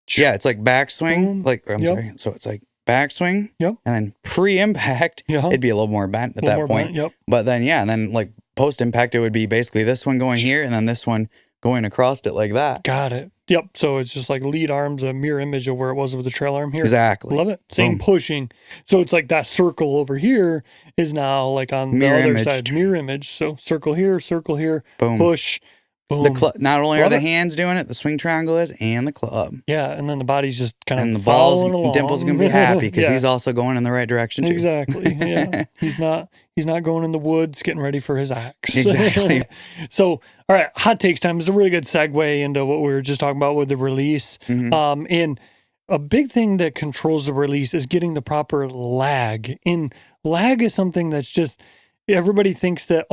it's like backswing, like sorry. So it's like backswing, and then pre-impact, it'd be a little more bent at that point. But then and then like post-impact, it would be basically this one going here and then this one going across it like that. Got it. Yep. So it's just like lead arm's a mirror image of where it was with the trail arm here. Exactly. Love it. Same pushing. So it's like that circle over here is now like on the other side, mirror image. So circle here, boom. Push, boom. Not only are the hands doing it, the swing triangle is, and the club. Yeah, and then the body's just kind of and the balls. Dimple's gonna be happy because he's also going in the right direction too. Exactly. Yeah, he's not going in the woods getting ready for his axe. Exactly. So, all right, hot takes time is a really good segue into what we were just talking about with the release. And a big thing that controls the release is getting the proper lag. And lag is something that's just. Everybody thinks that,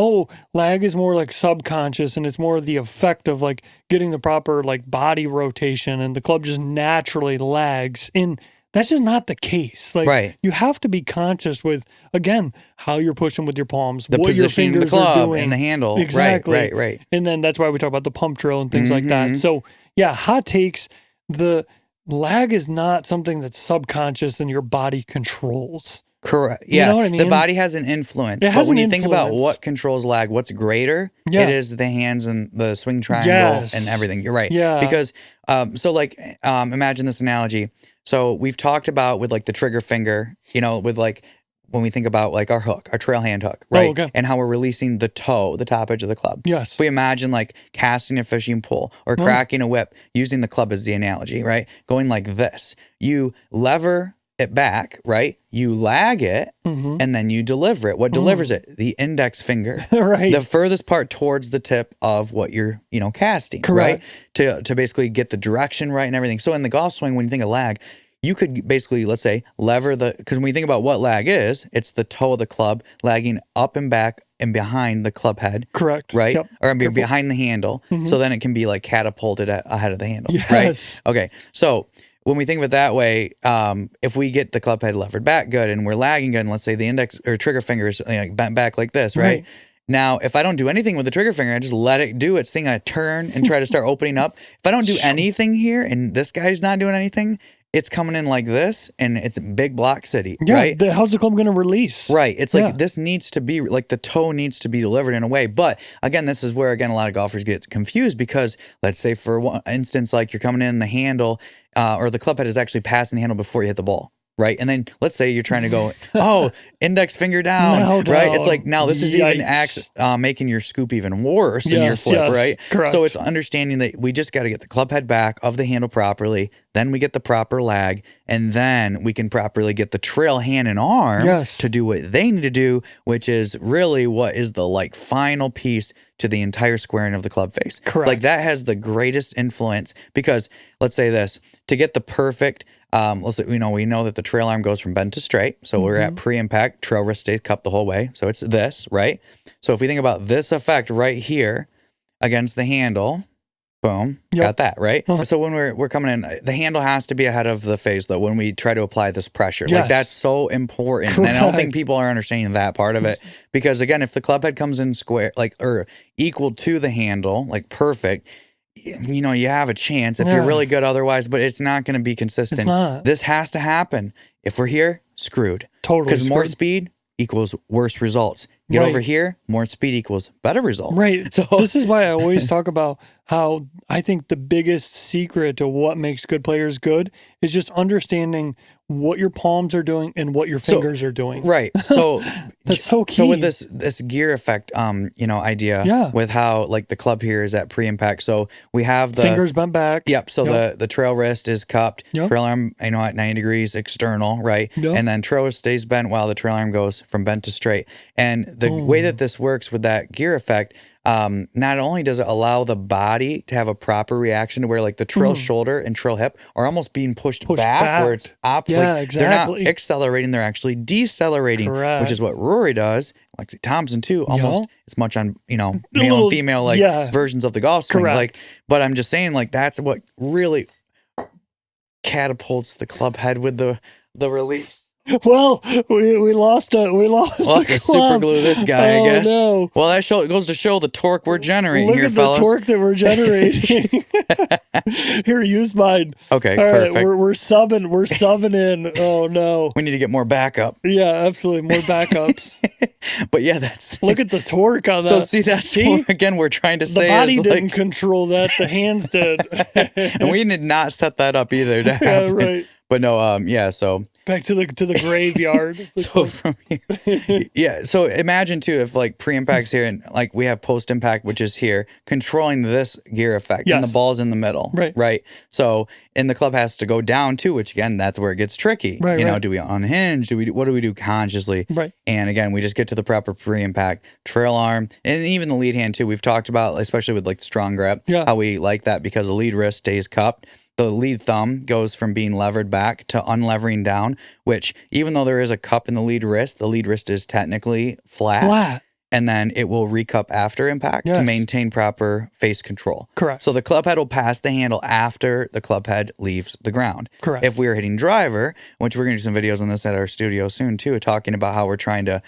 lag is more like subconscious and it's more the effect of like getting the proper like body rotation and the club just naturally lags. And that's just not the case. Like you have to be conscious with, again, how you're pushing with your palms, what your fingers of the club are doing. And the handle. Exactly. Right. And then that's why we talk about the pump drill and things like that. So yeah, hot takes, the lag is not something that's subconscious and your body controls. Correct. Yeah. You know what I mean? The body has an influence. But when you think about what controls lag, what's greater, it is the hands and the swing triangle and everything. You're right. Yeah. Because, so like, imagine this analogy. So we've talked about with like the trigger finger, with like, when we think about like our hook, our trail hand hook, right? And how we're releasing the toe, the top edge of the club. Yes. If we imagine like casting a fishing pole or cracking a whip, using the club as the analogy, right? Going like this, you lever it back, right? You lag it and then you deliver it. What delivers it? The index finger. Right. The furthest part towards the tip of what you're, casting. Correct. Right? To basically get the direction right and everything. So in the golf swing, when you think of lag, you could basically, let's say, lever because when we think about what lag is, it's the toe of the club lagging up and back and behind the club head. Correct. Right? Yep. Or behind the handle. So then it can be like catapulted ahead of the handle. Yes. Right? Okay. So when we think of it that way, if we get the club head levered back good and we're lagging good, and let's say the index or trigger finger is bent back like this, right? Now, if I don't do anything with the trigger finger, I just let it do its thing. I turn and try to start opening up. If I don't do anything here and this guy's not doing anything, it's coming in like this, and it's a big block city, right? How's the club going to release? Right. It's like this needs to be, like the toe needs to be delivered in a way. But again, this is where, again, a lot of golfers get confused because let's say for one instance, like you're coming in the handle or the club head is actually passing the handle before you hit the ball. Right. And then let's say you're trying to go, index finger down, right? It's like, now this is even making your scoop even worse in your flip, right? Correct. So it's understanding that we just got to get the club head back of the handle properly. Then we get the proper lag, and then we can properly get the trail hand and arm to do what they need to do, which is really what is the like final piece to the entire squaring of the club face. Correct. Like that has the greatest influence because let's say this, to get the perfect let's say, we know that the trail arm goes from bent to straight. So we're at pre-impact, trail wrist stays cupped the whole way. So it's this, right? So if we think about this effect right here against the handle, boom, got that, right? So when we're coming in, the handle has to be ahead of the face though when we try to apply this pressure. Like that's so important. And I don't think people are understanding that part of it because again, if the club head comes in square, like, or equal to the handle, like perfect, you know, you have a chance if you're really good otherwise, but it's not going to be consistent. It's not. This has to happen. If we're here, screwed. Totally. Because more speed equals worse results. Get over here, more speed equals better results. Right. So this is why I always talk about how I think the biggest secret to what makes good players good is just understanding what your palms are doing and what your fingers are doing. Right. So that's so key. So with this gear effect, idea with how like the club here is at pre-impact. So we have the fingers bent back. Yep. So the trail wrist is cupped. Trail arm, at 90 degrees external, right? And then trail wrist stays bent while the trail arm goes from bent to straight. And the way that this works with that gear effect, not only does it allow the body to have a proper reaction to where like the trail shoulder and trail hip are almost being pushed backwards. Exactly. They're not accelerating, they're actually decelerating, which is what Rory does. Like Thompson too, almost as much on, male and female versions of the golf swing. Like, but I'm just saying like that's what really catapults the club head with the release. Well, we lost We'll have to super glue this guy, I guess. No. Well, that goes to show the torque we're generating here, fellas. Look at the torque that we're generating. Here, use mine. Okay, all perfect. Right, we're subbing in. Oh no. We need to get more backup. Yeah, absolutely, more backups. But yeah, that's look at the torque on that. So see, again, we're trying to say the body didn't control that, the hands did. And we did not set that up either to happen. Right. But no, so back to the graveyard. So from here, so imagine too if like pre-impact's here and like we have post-impact, which is here, controlling this gear effect, and the ball's in the middle, right? So and the club has to go down too, which again, that's where it gets tricky. You know, do we unhinge? What do we do consciously? Right. And again, we just get to the proper pre-impact trail arm, and even the lead hand too. We've talked about, especially with like the strong grip, how we like that because the lead wrist stays cupped. The lead thumb goes from being levered back to unlevering down, which even though there is a cup in the lead wrist is technically flat. And then it will recup after impact to maintain proper face control. Correct. So the club head will pass the handle after the club head leaves the ground. Correct. If we are hitting driver, which we're going to do some videos on this at our studio soon too, talking about how we're trying to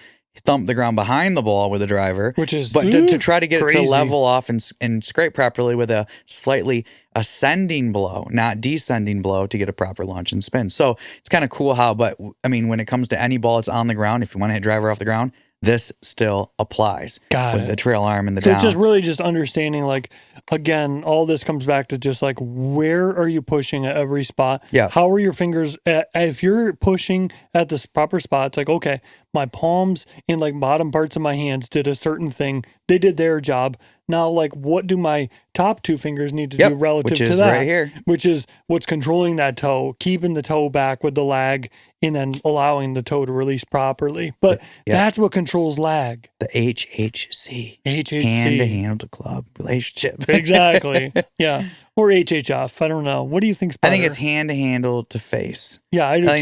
thump the ground behind the ball with a driver, which is to try to get it to level off and scrape properly with a slightly ascending blow, not descending blow, to get a proper launch and spin. So it's kind of cool how, but I mean, when it comes to any ball that's on the ground, if you want to hit driver off the ground, this still applies with the trail arm and the down. So it's just really just understanding, like, again, all this comes back to just like, where are you pushing at every spot? Yeah. How are your fingers if you're pushing at this proper spot, it's like, okay, my palms and like bottom parts of my hands did a certain thing. They did their job. Now, like, what do my top two fingers need to do relative to that? Right here. Which is what's controlling that toe, keeping the toe back with the lag, and then allowing the toe to release properly. But that's what controls lag. The HHC. HHC. Hand to hand to club relationship. Exactly. Yeah. Or HHF. I don't know. What do you think's better? I think it's hand to handle to face. Yeah, I do I think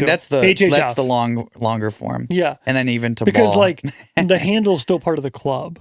too. that's the longer form. Yeah. And then even to because ball. Like the handle's still part of the club.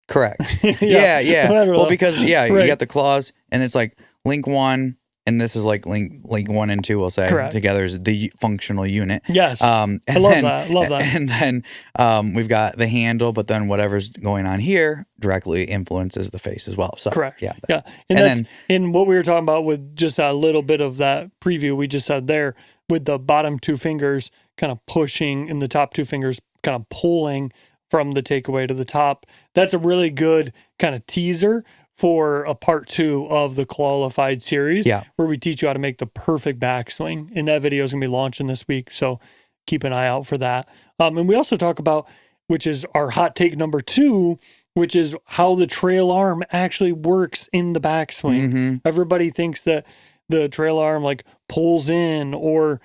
Correct. Yeah. Well, because you Right. got the claws, and it's like link 1, and this is like link 1 and 2, we'll say, Correct. together is the functional unit. Yes. And I love that. Love that. And then we've got the handle, but then whatever's going on here directly influences the face as well. So correct. Yeah. Yeah. And in what we were talking about with just a little bit of that preview we just said there, with the bottom 2 fingers kind of pushing and the top 2 fingers kind of pulling from the takeaway to the top. That's a really good kind of teaser for a part 2 of the Qualified series, where we teach you how to make the perfect backswing. And that video is going to be launching this week, so keep an eye out for that. And we also talk about, which is our hot take number 2, which is how the trail arm actually works in the backswing. Mm-hmm. Everybody thinks that the trail arm like pulls in or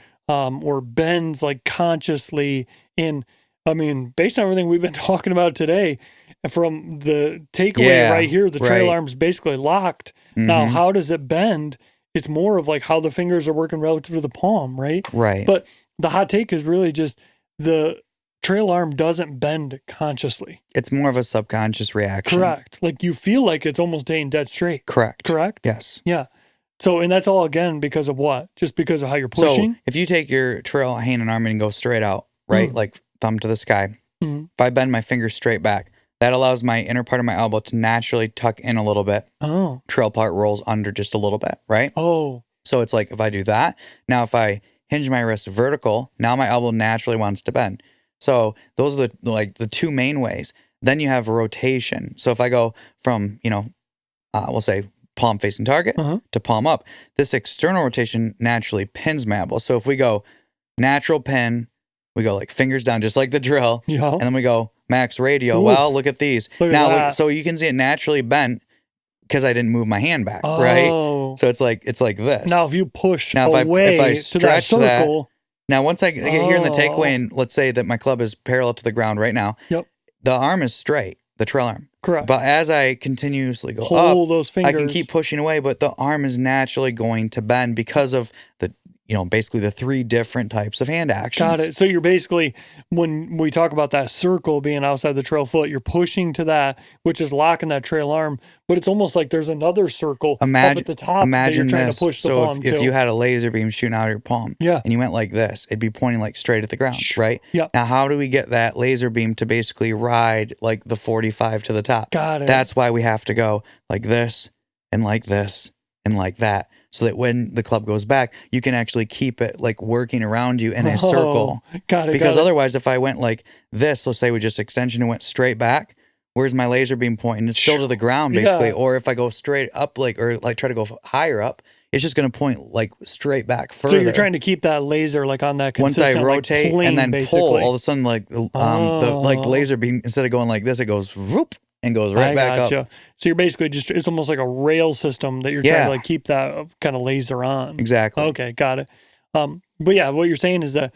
bends like consciously. And I mean, based on everything we've been talking about today, from the takeaway right here, the trail arm's basically locked. Mm-hmm. Now, how does it bend? It's more of like how the fingers are working relative to the palm, right? Right. But the hot take is really just the trail arm doesn't bend consciously. It's more of a subconscious reaction. Correct. Like you feel like it's almost staying dead straight. Correct. Yes. Yeah. So, and that's all again because of what? Just because of how you're pushing? So if you take your trail hand and arm and go straight out, right? Like thumb to the sky. Mm-hmm. If I bend my fingers straight back, that allows my inner part of my elbow to naturally tuck in a little bit. Oh. Trail part rolls under just a little bit, right? Oh. So it's like if I do that, now if I hinge my wrist vertical, now my elbow naturally wants to bend. So those are the 2 main ways. Then you have rotation. So if I go from, we'll say palm facing target to palm up, this external rotation naturally pins my elbow. So if we go natural pin, we go like fingers down, just like the drill. Yeah. And then we go max radial. Well, look at these. So you can see it naturally bent because I didn't move my hand back, right? So it's like this. Now if you push if I stretch to that circle. Now once I get here in the takeaway, and let's say that my club is parallel to the ground right now. Yep. The arm is straight, the trail arm. Correct. But as I continuously go Hold up, those fingers. I can keep pushing away, but the arm is naturally going to bend because of the basically the 3 different types of hand actions. Got it. So you're basically, when we talk about that circle being outside the trail foot, you're pushing to that, which is locking that trail arm, but it's almost like there's another circle up at the top that you're trying to push the palm to. If you had a laser beam shooting out of your palm and you went like this, it'd be pointing like straight at the ground, right? Yeah. Now, how do we get that laser beam to basically ride like the 45 to the top? Got it. That's why we have to go like this and like this and like that. So that when the club goes back, you can actually keep it like working around you in a circle. Got it. Because otherwise, if I went like this, let's say with just extension and went straight back, where's my laser beam pointing? It's still to the ground, basically. Or if I go straight up, or try to go higher up, it's just going to point like straight back further. So you're trying to keep that laser like on that consistent, once I rotate plane, and then basically. pull, all of a sudden the laser beam, instead of going like this, it goes whoop and goes right back up. So you're basically it's almost like a rail system that you're trying to like keep that kind of laser on. Exactly. Okay, got it. But yeah, what you're saying is that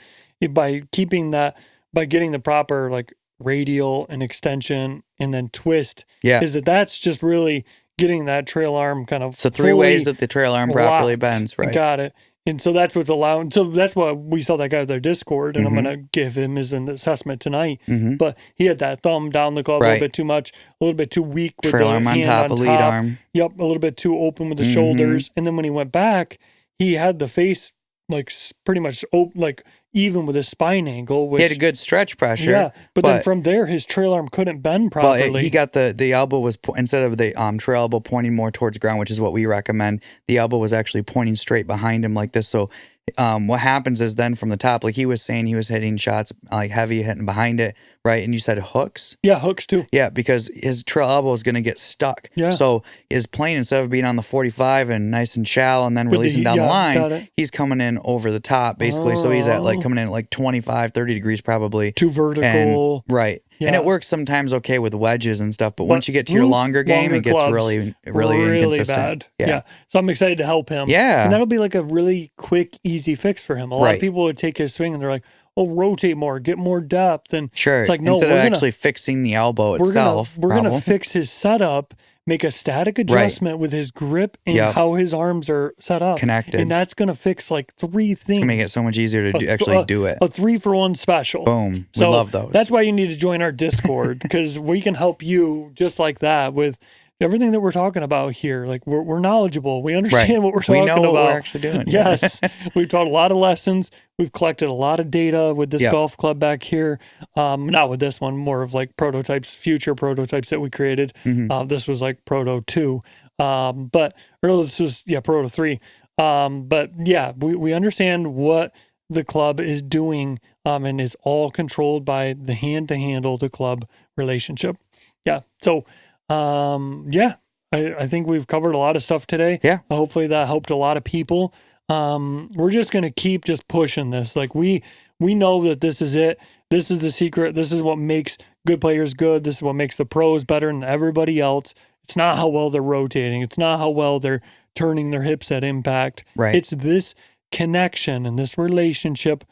by keeping that, by getting the proper like radial and extension and then twist, is that's just really getting that trail arm kind of so 3 ways that the trail arm properly bends, right? Got it. And so that's what's allowing. So that's why we saw that guy with their Discord, and I'm going to give him as an assessment tonight. But he had that thumb down the club a little bit too much, a little bit too weak with trail the arm hand on top, lead arm. Yep, a little bit too open with the shoulders. And then when he went back, he had the face like pretty much like even with his spine angle. Which, he had a good stretch pressure. Yeah, but then from there, his trail arm couldn't bend properly. But he got the elbow was, instead of the trail elbow pointing more towards ground, which is what we recommend, the elbow was actually pointing straight behind him like this. So what happens is then from the top, like he was saying, he was hitting shots like heavy, hitting behind it, right? And you said hooks? Yeah, hooks too. Yeah, because his trail elbow is going to get stuck. Yeah. So his plane, instead of being on the 45 and nice and shallow and then releasing down the line, he's coming in over the top, basically. So he's at like coming in at like 25, 30 degrees probably. Too vertical. Right. Yeah. And it works sometimes okay with wedges and stuff, but once you get to your longer game, it gets really inconsistent. Bad. Yeah. So I'm excited to help him. Yeah. And that'll be like a really quick, easy fix for him. A lot of people would take his swing and they're like, oh, rotate more, get more depth. And it's like, no, instead of actually fixing the elbow itself. We're going to fix his setup, make a static adjustment with his grip and how his arms are set up. Connected. And that's going to fix like 3 things. It's going to make it so much easier to actually do it. A 3-for-1 special. Boom. So we love those. That's why you need to join our Discord, because we can help you just like that with everything that we're talking about here, like we're knowledgeable. We understand what we're talking about. We know what we're actually doing. Yes. We've taught a lot of lessons. We've collected a lot of data with this golf club back here. Not with this one, more of like prototypes, future prototypes that we created. This was like Proto 2. This was, Proto 3. But yeah, we understand what the club is doing, and it's all controlled by the hand to handle the club relationship. Yeah. So, I think we've covered a lot of stuff today. Yeah. Hopefully that helped a lot of people. We're just going to keep just pushing this. Like we know that this is it. This is the secret. This is what makes good players good. This is what makes the pros better than everybody else. It's not how well they're rotating. It's not how well they're turning their hips at impact. Right. It's this connection and this relationship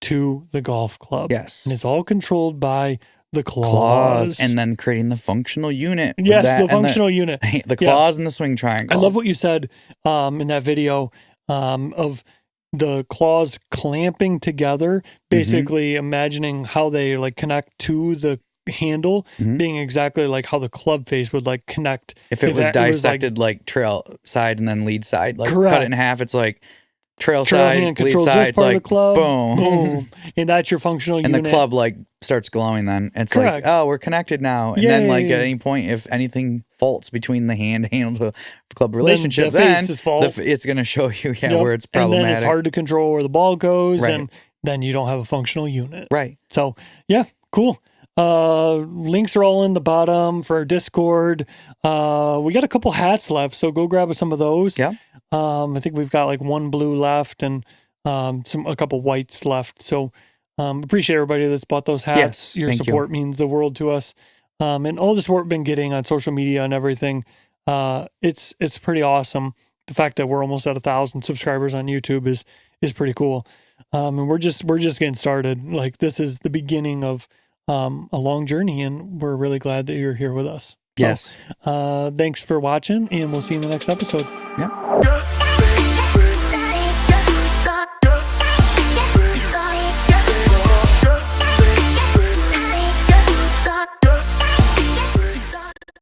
to the golf club. Yes. And it's all controlled by the claws. And then creating the functional unit. Yes, the functional unit. The claws and the swing triangle. I love what you said in that video of the claws clamping together, basically imagining how they like connect to the handle being exactly like how the club face would like connect. If it was dissected like trail side and then lead side, like cut it in half, it's like trail side, hand lead controls side, this it's part like of the club, boom. And that's your functional and unit. the club like starts glowing then. It's like, oh, we're connected now. And then like at any point, if anything faults between the hand handle to the club relationship, then it's going to show you where it's problematic. And then it's hard to control where the ball goes, and then you don't have a functional unit. Right. So yeah, cool. Links are all in the bottom for our Discord. We got a couple hats left, so go grab some of those. Yeah. I think we've got like one blue left and a couple whites left. So appreciate everybody that's bought those hats. Yes, Your support means the world to us. And all the support we've been getting on social media and everything. It's pretty awesome. The fact that we're almost at 1,000 subscribers on YouTube is pretty cool. And we're just getting started. Like this is the beginning of a long journey, and we're really glad that you're here with us. Yes. So, thanks for watching, and we'll see you in the next episode. Yep.